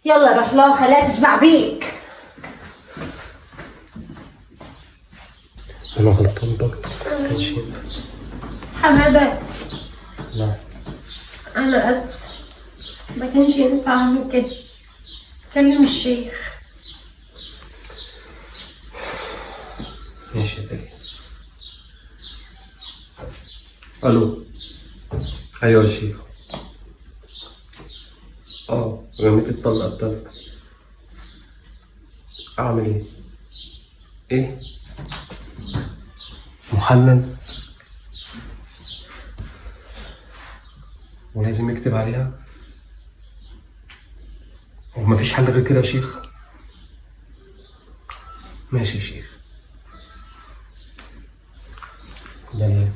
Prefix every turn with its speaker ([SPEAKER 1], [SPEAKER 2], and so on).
[SPEAKER 1] يلا روح لها خليها تشبع بيك.
[SPEAKER 2] انا غلطان برضه، ما كانش ينفع.
[SPEAKER 3] حمادة
[SPEAKER 2] لا
[SPEAKER 3] أنا آسفة، ما كانش ينفع أعمل كده. كلم الشيخ.
[SPEAKER 2] ماشي يا دنيا. الو. ايوه يا شيخ. رميت الطلقة التالتة. اعمل ايه؟ ايه؟ محنن ولازم يكتب عليها؟ هو مفيش حل غير كده يا شيخ؟ ماشي يا شيخ. دنيا